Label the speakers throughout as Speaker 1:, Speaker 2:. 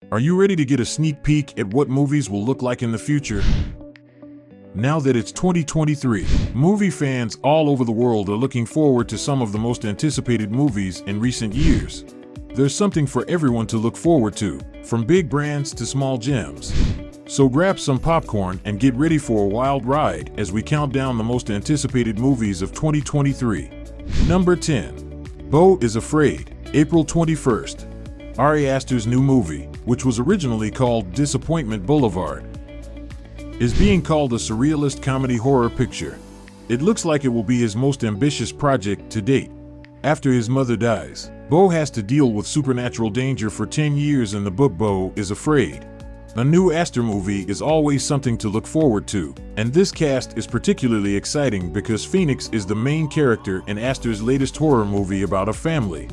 Speaker 1: Are you ready to get a sneak peek at what movies will look like in the future? Now that it's 2023, movie fans all over the world are looking forward to some of the most anticipated movies in recent years. There's something for everyone to look forward to, from big brands to small gems. So grab some popcorn and get ready for a wild ride as we count down the most anticipated movies of 2023. Number 10. Beau is Afraid, April 21st. Ari Aster's new movie, which was originally called Disappointment Boulevard, is being called a surrealist comedy horror picture. It looks like it will be his most ambitious project to date. After his mother dies, Beau has to deal with supernatural danger for 10 years in the book Beau is Afraid. A new Aster movie is always something to look forward to, and this cast is particularly exciting because Phoenix is the main character in Aster's latest horror movie about a family.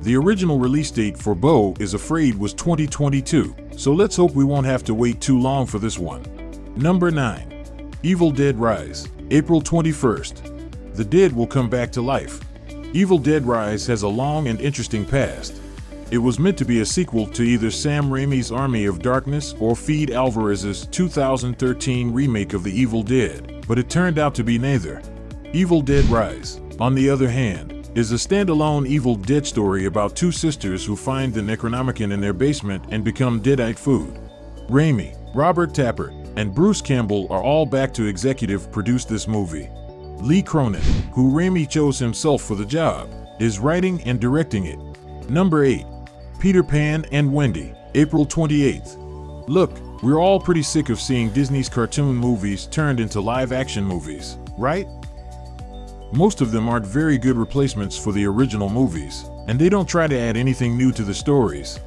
Speaker 1: The original release date for Beau is Afraid was 2022, so let's hope we won't have to wait too long for this one. Number 9. Evil Dead Rise, April 21st. The dead will come back to life. Evil Dead Rise has a long and interesting past. It was meant to be a sequel to either Sam Raimi's Army of Darkness or Fede Alvarez's 2013 remake of The Evil Dead, but it turned out to be neither. Evil Dead Rise, on the other hand, is a standalone Evil Dead story about two sisters who find the Necronomicon in their basement and become Deadite food. Raimi, Robert Tappert, and Bruce Campbell are all back to executive produce this movie. Lee Cronin, who Raimi chose himself for the job, is writing and directing it. Number 8. Peter Pan and Wendy, April 28th. Look, we're all pretty sick of seeing Disney's cartoon movies turned into live-action movies, right? Most of them aren't very good replacements for the original movies, and they don't try to add anything new to the stories.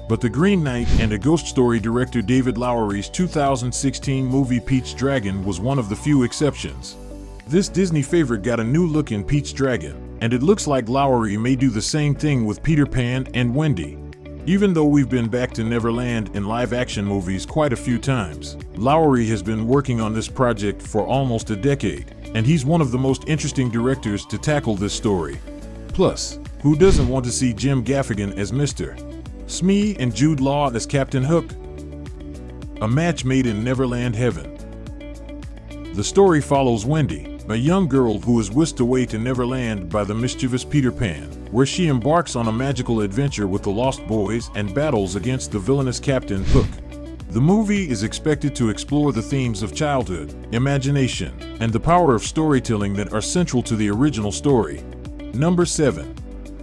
Speaker 1: But The Green Knight and A Ghost Story director David Lowery's 2016 movie Pete's Dragon was one of the few exceptions. This Disney favorite got a new look in Pete's Dragon, and it looks like Lowery may do the same thing with Peter Pan and Wendy. Even though we've been back to Neverland in live-action movies quite a few times, Lowery has been working on this project for almost a decade, and he's one of the most interesting directors to tackle this story. Plus, who doesn't want to see Jim Gaffigan as Mr. Smee and Jude Law as Captain Hook? A match made in Neverland heaven. The story follows Wendy, a young girl who is whisked away to Neverland by the mischievous Peter Pan, where she embarks on a magical adventure with the Lost Boys and battles against the villainous Captain Hook. The movie is expected to explore the themes of childhood, imagination, and the power of storytelling that are central to the original story. Number 7.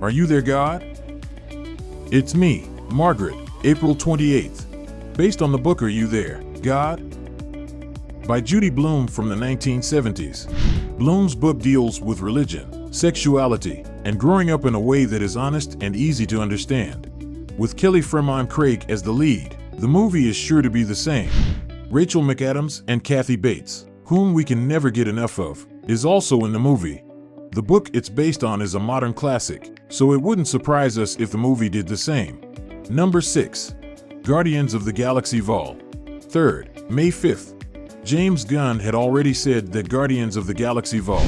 Speaker 1: Are You There, God? It's Me, Margaret, April 28th. Based on the book Are You There, God? By Judy Blume from the 1970s. Blume's book deals with religion, sexuality, and growing up in a way that is honest and easy to understand. With Kelly Fremont Craig as the lead, the movie is sure to be the same. Rachel McAdams and Kathy Bates, whom we can never get enough of, is also in the movie. The book it's based on is a modern classic, so it wouldn't surprise us if the movie did the same. Number 6. Guardians of the Galaxy Vol. 3rd, May 5th. James Gunn had already said that Guardians of the Galaxy Vol.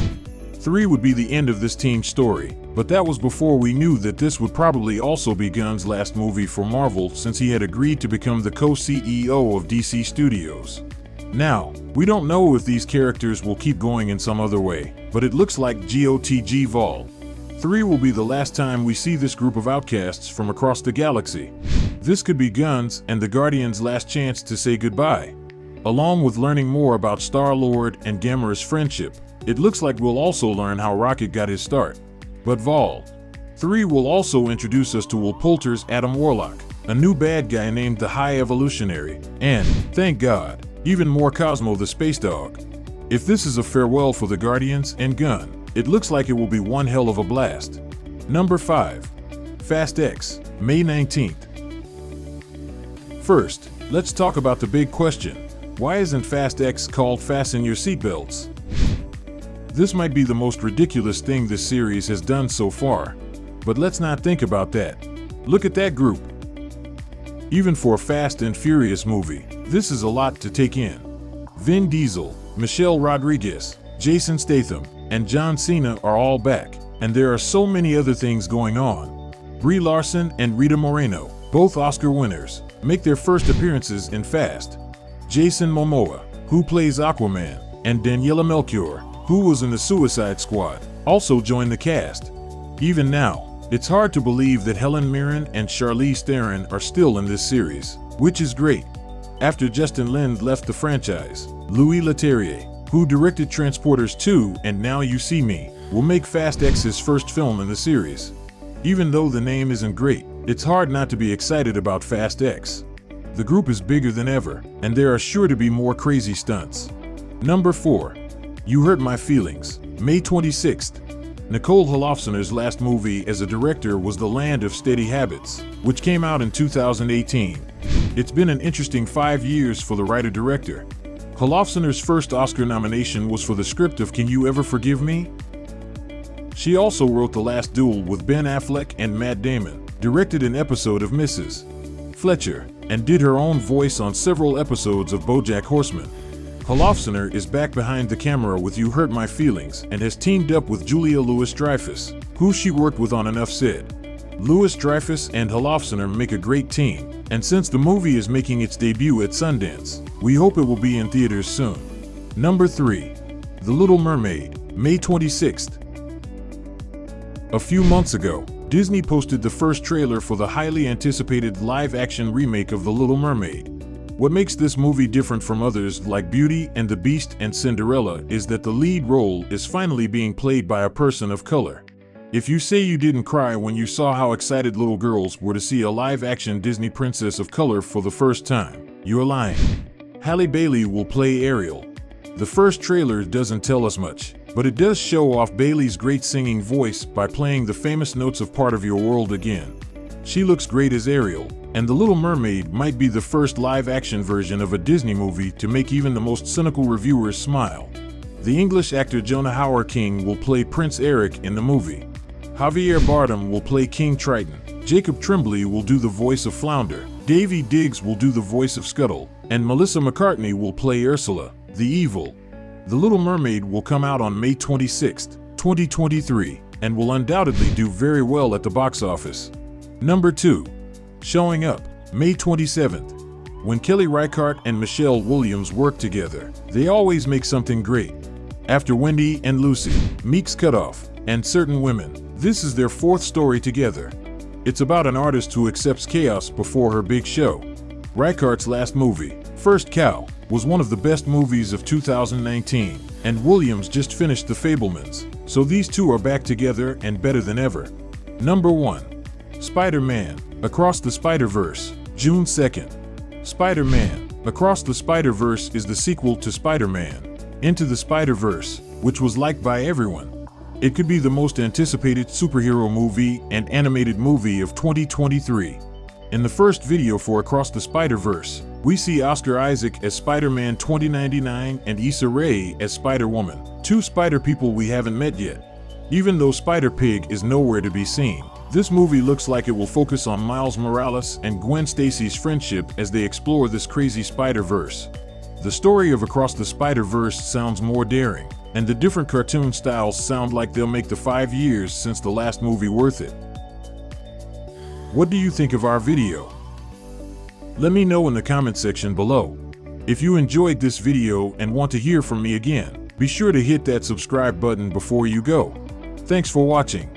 Speaker 1: 3 would be the end of this team's story, but that was before we knew that this would probably also be Gunn's last movie for Marvel since he had agreed to become the co-CEO of DC Studios. Now, we don't know if these characters will keep going in some other way, but it looks like GOTG Vol. 3 will be the last time we see this group of outcasts from across the galaxy. This could be Gunn's and the Guardians' last chance to say goodbye. Along with learning more about Star-Lord and Gamera's friendship, it looks like we'll also learn how Rocket got his start. But Vol. 3 will also introduce us to Will Poulter's Adam Warlock, a new bad guy named the High Evolutionary, and, thank God, even more Cosmo the Space Dog. If this is a farewell for the Guardians and Gunn, it looks like it will be one hell of a blast. Number 5. Fast X, May 19th. First, let's talk about the big question. Why isn't Fast X called Fasten Your Seatbelts? This might be the most ridiculous thing this series has done so far, but let's not think about that. Look at that group. Even for a Fast and Furious movie, this is a lot to take in. Vin Diesel, Michelle Rodriguez, Jason Statham, and John Cena are all back, and there are so many other things going on. Brie Larson and Rita Moreno, both Oscar winners, make their first appearances in Fast. Jason Momoa, who plays Aquaman, and Daniela Melchior, who was in the Suicide Squad, also joined the cast. Even now, it's hard to believe that Helen Mirren and Charlize Theron are still in this series, which is great. After Justin Lin left the franchise, Louis Leterrier, who directed Transporters 2 and Now You See Me, will make Fast X's first film in the series. Even though the name isn't great, it's hard not to be excited about Fast X. The group is bigger than ever, and there are sure to be more crazy stunts. Number 4. You Hurt My Feelings, May 26th. Nicole Holofcener's last movie as a director was The Land of Steady Habits, which came out in 2018. It's been an interesting 5 years for the writer-director. Holofcener's first Oscar nomination was for the script of Can You Ever Forgive Me? She also wrote The Last Duel with Ben Affleck and Matt Damon, directed an episode of Mrs. Fletcher, and did her own voice on several episodes of BoJack Horseman. Holofcener is back behind the camera with You Hurt My Feelings and has teamed up with Julia Louis-Dreyfus, who she worked with on Enough Said. Louis-Dreyfus and Holofcener make a great team, and since the movie is making its debut at Sundance, we hope it will be in theaters soon. Number 3. The Little Mermaid, May 26th. A few months ago, Disney posted the first trailer for the highly anticipated live-action remake of The Little Mermaid. What makes this movie different from others like Beauty and the Beast and Cinderella is that the lead role is finally being played by a person of color. If you say you didn't cry when you saw how excited little girls were to see a live-action Disney princess of color for the first time, you're lying. Halle Bailey will play Ariel. The first trailer doesn't tell us much, but it does show off Bailey's great singing voice by playing the famous notes of Part of Your World again. She looks great as Ariel, and The Little Mermaid might be the first live-action version of a Disney movie to make even the most cynical reviewers smile. The English actor Jonah Hauer-King will play Prince Eric in the movie. Javier Bardem will play King Triton. Jacob Tremblay will do the voice of Flounder. Davy Diggs will do the voice of Scuttle, and Melissa McCartney will play Ursula, the Evil. The Little Mermaid will come out on May 26, 2023, and will undoubtedly do very well at the box office. Number 2. Showing Up, May 27th. When Kelly Reichardt and Michelle Williams work together, they always make something great. After Wendy and Lucy, Meek's Cutoff, and Certain Women, this is their fourth story together. It's about an artist who accepts chaos before her big show. Reichardt's last movie, First Cow, was one of the best movies of 2019, and Williams just finished The Fabelmans, so these two are back together and better than ever. Number 1. Spider-Man, Across the Spider-Verse, June 2nd. Spider-Man, Across the Spider-Verse is the sequel to Spider-Man, Into the Spider-Verse, which was liked by everyone. It could be the most anticipated superhero movie and animated movie of 2023. In the first video for Across the Spider-Verse, we see Oscar Isaac as Spider-Man 2099 and Issa Rae as Spider-Woman, two Spider people we haven't met yet. Even though Spider-Pig is nowhere to be seen, this movie looks like it will focus on Miles Morales and Gwen Stacy's friendship as they explore this crazy Spider-Verse. The story of Across the Spider-Verse sounds more daring, and the different cartoon styles sound like they'll make the 5 years since the last movie worth it. What do you think of our video? Let me know in the comment section below. If you enjoyed this video and want to hear from me again, be sure to hit that subscribe button before you go. Thanks for watching.